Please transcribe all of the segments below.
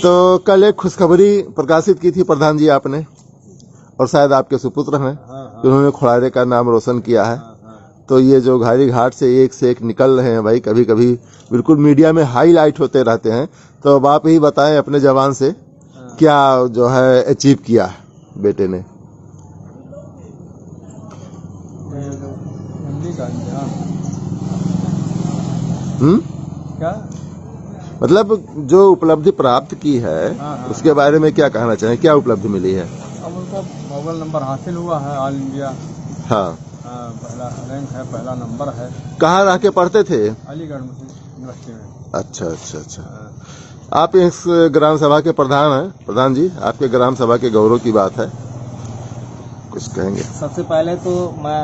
तो कल एक खुशखबरी प्रकाशित की थी प्रधान जी आपने, और शायद आपके सुपुत्र हैं, उन्होंने खोड़ारे का नाम रोशन किया है। तो ये जो घारी घाट से एक निकल रहे हैं भाई, कभी कभी बिल्कुल मीडिया में हाईलाइट होते रहते हैं। तो अब आप ही बताएं अपने जवान से क्या जो है अचीव किया बेटे ने। क्या मतलब जो उपलब्धि प्राप्त की है उसके बारे में क्या कहना चाहें, क्या उपलब्धि मिली है? अब उनको मोबाइल नंबर हासिल हुआ है, ऑल इंडिया हाँ, पहला रैंक है, पहला नंबर है। कहाँ रह के पढ़ते थे? अलीगढ़ मुस्लिम यूनिवर्सिटी में। अच्छा अच्छा अच्छा। आप इस ग्राम सभा के प्रधान हैं। प्रधान जी, आपके ग्राम सभा के गौरव की बात है, कुछ कहेंगे? सबसे पहले तो मैं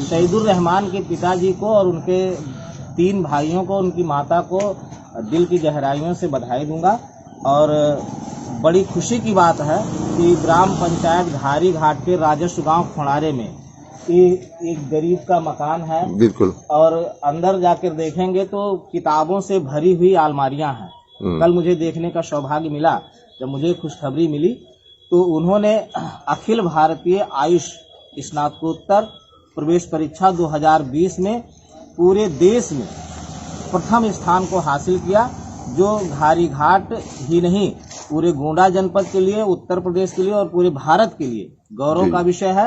शहीदुर रहमान के पिताजी को और उनके 3 भाइयों को, उनकी माता को दिल की गहराइयों से बधाई दूंगा। और बड़ी खुशी की बात है कि ग्राम पंचायत घारी घाट के राजस्व गांव खोड़ारे में एक गरीब का मकान है। बिल्कुल। और अंदर जाकर देखेंगे तो किताबों से भरी हुई अलमारियां हैं। कल मुझे देखने का सौभाग्य मिला, जब मुझे खुशखबरी मिली तो उन्होंने अखिल भारतीय आयुष स्नातकोत्तर प्रवेश परीक्षा 2020 में पूरे देश में प्रथम स्थान को हासिल किया, जो घारी घाट ही नहीं पूरे गोंडा जनपद के लिए, उत्तर प्रदेश के लिए और पूरे भारत के लिए गौरव का विषय है।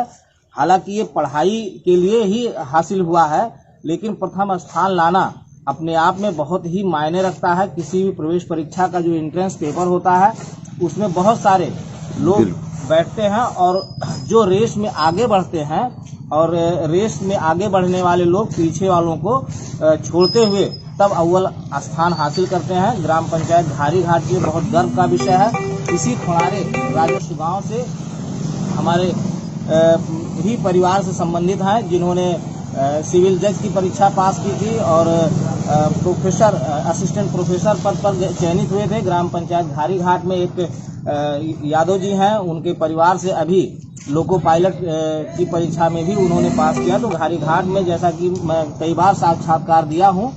हालांकि ये पढ़ाई के लिए ही हासिल हुआ है, लेकिन प्रथम स्थान लाना अपने आप में बहुत ही मायने रखता है। किसी भी प्रवेश परीक्षा का जो एंट्रेंस पेपर होता है उसमें बहुत सारे लोग बैठते हैं और जो रेस में आगे बढ़ते हैं, और रेस में आगे बढ़ने वाले लोग पीछे वालों को छोड़ते हुए तब अव्वल स्थान हासिल करते हैं। ग्राम पंचायत घारी घाट के लिए बहुत गर्व का विषय है। इसी खोड़ारे राजस्व गांव से हमारे ही परिवार से संबंधित हैं, जिन्होंने सिविल जज की परीक्षा पास की थी और असिस्टेंट प्रोफेसर पद पर चयनित हुए थे। ग्राम पंचायत घारी घाट में एक यादव जी हैं, उनके परिवार से अभी लोको पायलट की परीक्षा में भी उन्होंने पास किया। तो घारी घाट में, जैसा कि मैं कई बार साक्षात्कार दिया हूं,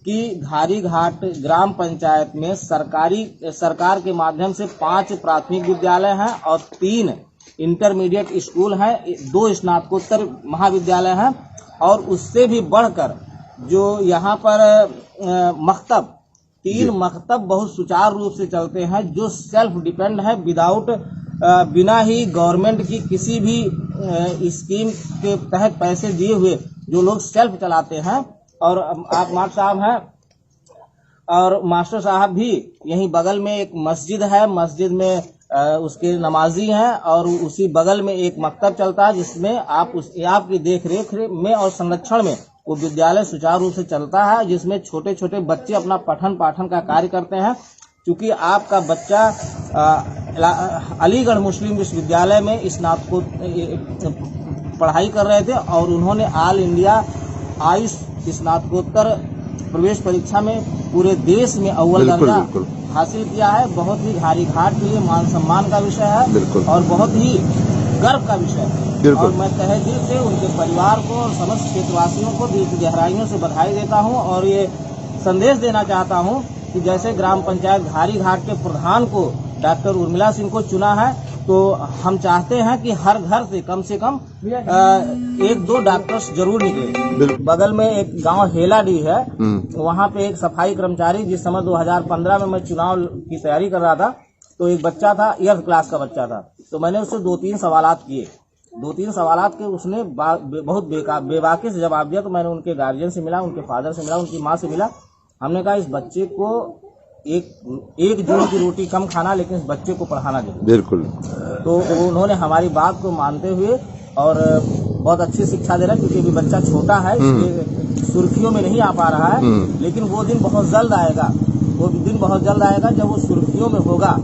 कि घारी घाट ग्राम पंचायत में सरकार के माध्यम से 5 प्राथमिक विद्यालय हैं और 3 इंटरमीडिएट स्कूल हैं, 2 स्नातकोत्तर महाविद्यालय हैं, और उससे भी बढ़कर जो यहाँ पर मकतब 3 मकतब बहुत सुचारू रूप से चलते हैं, जो सेल्फ डिपेंड है, बिना ही गवर्नमेंट की किसी भी स्कीम के तहत पैसे दिए हुए जो लोग सेल्फ चलाते हैं। और आप मास्टर साहब हैं, और मास्टर साहब भी यहीं बगल में एक मस्जिद है, मस्जिद में उसके नमाजी हैं, और उसी बगल में एक मकतब चलता है जिसमें आपकी देख रेख में और संरक्षण में वो विद्यालय सुचारू रूप से चलता है, जिसमें छोटे छोटे बच्चे अपना पठन पाठन का कार्य करते हैं। क्योंकि आपका बच्चा अलीगढ़ मुस्लिम विश्वविद्यालय में स्नातकोत्तर पढ़ाई कर रहे थे और उन्होंने ऑल इंडिया आयुष स्नातकोत्तर प्रवेश परीक्षा में पूरे देश में अव्वल दर्जा हासिल किया है। बहुत ही घारी घाट के लिए मान सम्मान का विषय है और बहुत ही गर्व का विषय है। और मैं तहे दिल से उनके परिवार को और समस्त क्षेत्रवासियों को दिल की गहराइयों से बधाई देता हूं और ये संदेश देना चाहता हूं कि जैसे ग्राम पंचायत घारी घाट के प्रधान को डॉक्टर उर्मिला सिंह को चुना है, तो हम चाहते हैं कि हर घर से कम 1-2 डॉक्टर्स जरूर निकले। बगल में एक गांव हेलाडी है, वहां पे एक सफाई कर्मचारी, जिस समय 2015 में मैं चुनाव की तैयारी कर रहा था, तो एक बच्चा था, 8th क्लास का बच्चा था। तो मैंने उससे 2-3 सवालात किए। 2-3 सवालात के उसने बहुत बेबाकी से जवाब दिया। तो मैंने उनके गार्जियन से मिला, उनके फादर से मिला, उनकी माँ से मिला। हमने कहा इस बच्चे को एक जोड़ की रोटी कम खाना, लेकिन इस बच्चे को पढ़ाना जरूर। बिल्कुल। तो उन्होंने हमारी बात को मानते हुए और बहुत अच्छी शिक्षा दे रहा है, क्योंकि अभी बच्चा छोटा है, इसलिए सुर्खियों में नहीं आ पा रहा है। लेकिन वो दिन बहुत जल्द आएगा, जब वो सुर्खियों में होगा।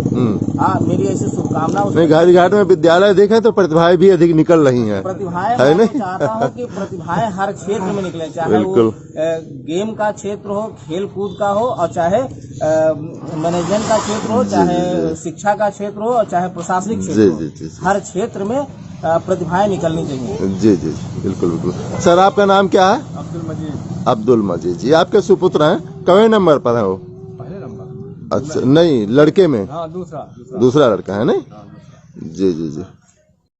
मेरी ऐसी शुभकामना। घारी घाट में विद्यालय देखें तो प्रतिभाएं भी अधिक निकल रही हैं। प्रतिभाएं मैं चाहता हूँ कि प्रतिभाएं हर क्षेत्र में निकले, चाहे वो गेम का क्षेत्र हो, खेल कूद का हो, और चाहे मैनेजमेंट का क्षेत्र हो, चाहे शिक्षा का क्षेत्र हो, और चाहे प्रशासनिक क्षेत्र हो। हर क्षेत्र में प्रतिभाएं निकलनी चाहिए। जी जी बिल्कुल बिल्कुल। सर आपका नाम क्या है? अब्दुल मजीद। अब्दुल मजीद जी आपके सुपुत्र हैं, कवे नंबर पर है वो? पहले नंबर। अच्छा नहीं, लड़के में हाँ दूसरा दूसरा लड़का है नहीं? हाँ, दूसरा। जी जी जी।